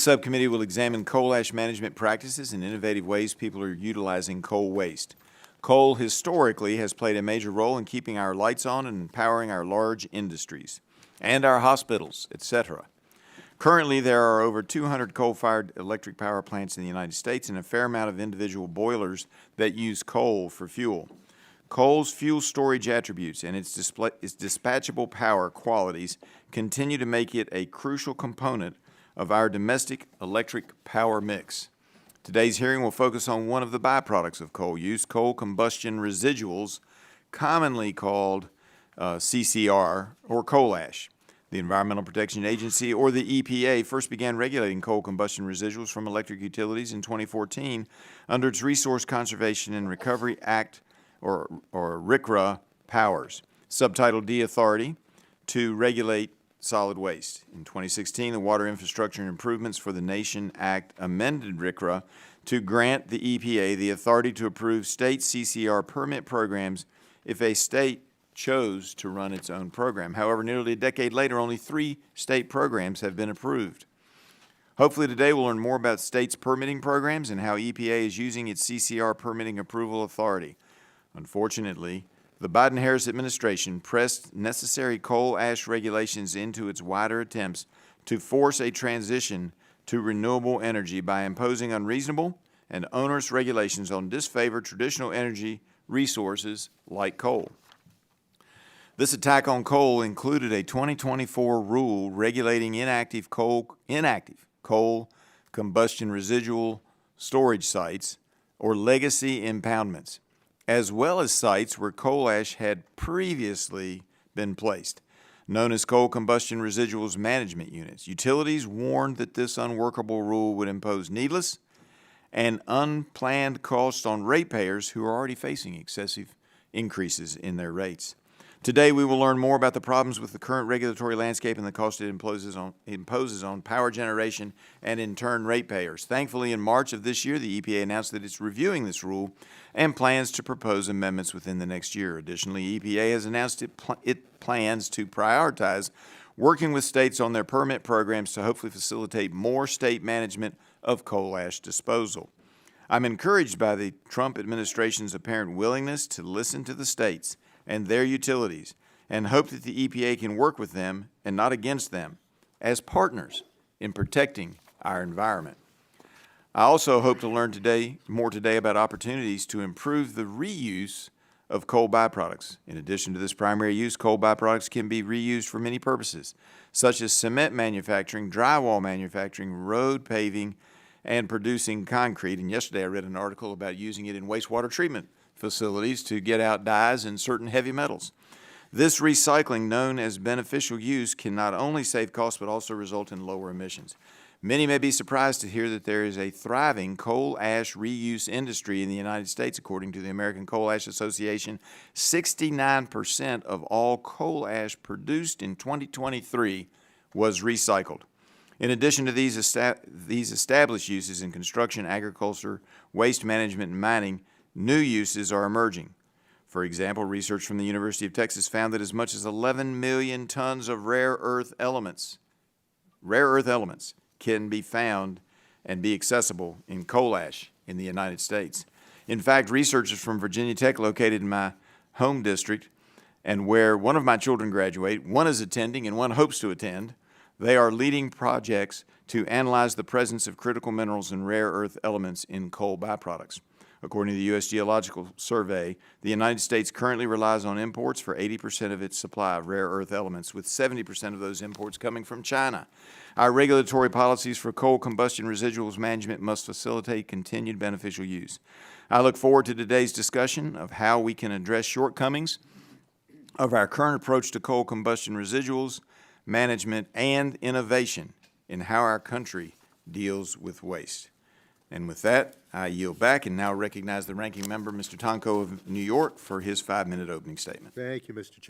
subcommittee will examine coal ash management practices and innovative ways people are utilizing coal waste. Coal historically has played a major role in keeping our lights on and powering our large industries and our hospitals, etc. Currently, there are over 200 coal-fired electric power plants in the United States and a fair amount of individual boilers that use coal for fuel. Coal's fuel storage attributes and its dispatchable power qualities continue to make it a crucial component of our domestic electric power mix. Today's hearing will focus on one of the byproducts of coal use, coal combustion residuals, commonly called CCR, or coal ash. The Environmental Protection Agency, or the EPA, first began regulating coal combustion residuals from electric utilities in 2014 under its Resource Conservation and Recovery Act, or RCRA, powers, Subtitle D authority to regulate solid waste. In 2016, the Water Infrastructure and Improvements for the Nation Act amended RCRA to grant the EPA the authority to approve state CCR permit programs if a state chose to run its own program. However, nearly a decade later, only 3 state programs have been approved. Hopefully today we'll learn more about states' permitting programs and how EPA is using its CCR permitting approval authority. Unfortunately, the Biden-Harris administration pressed necessary coal ash regulations into its wider attempts to force a transition to renewable energy by imposing unreasonable and onerous regulations on disfavored traditional energy resources like coal. This attack on coal included a 2024 rule regulating inactive coal combustion residual storage sites, or legacy impoundments, as well as sites where coal ash had previously been placed, known as coal combustion residuals management units. Utilities warned that this unworkable rule would impose needless and unplanned costs on ratepayers who are already facing excessive increases in their rates. Today, we will learn more about the problems with the current regulatory landscape and the cost it imposes on power generation and, in turn, ratepayers. Thankfully, in March of this year, the EPA announced that it's reviewing this rule and plans to propose amendments within the next year. Additionally, EPA has announced it plans to prioritize working with states on their permit programs to hopefully facilitate more state management of coal ash disposal. I'm encouraged by the Trump administration's apparent willingness to listen to the states and their utilities, and hope that the EPA can work with them and not against them as partners in protecting our environment. I also hope to learn more today about opportunities to improve the reuse of coal byproducts. In addition to this primary use, coal byproducts can be reused for many purposes, such as cement manufacturing, drywall manufacturing, road paving, and producing concrete. And yesterday I read an article about using it in wastewater treatment facilities to get out dyes and certain heavy metals. This recycling, known as beneficial use, can not only save costs but also result in lower emissions. Many may be surprised to hear that there is a thriving coal ash reuse industry in the United States. According to the American Coal Ash Association, 69% of all coal ash produced in 2023 was recycled. In addition to these established uses in construction, agriculture, waste management, and mining, new uses are emerging. For example, research from the University of Texas found that as much as 11 million tons of rare earth elements can be found and be accessible in coal ash in the United States. In fact, researchers from Virginia Tech, located in my home district, and where one of my children graduate, one is attending and one hopes to attend, they are leading projects to analyze the presence of critical minerals and rare earth elements in coal byproducts. According to the U.S. Geological Survey, the United States currently relies on imports for 80% of its supply of rare earth elements, with 70% of those imports coming from China. Our regulatory policies for coal combustion residuals management must facilitate continued beneficial use. I look forward to today's discussion of how we can address shortcomings of our current approach to coal combustion residuals management and innovation in how our country deals with waste. And with that, I yield back and now recognize the ranking member, Mr. Tonko of New York, for his 5-minute opening statement. Thank you, Mr. Chairman.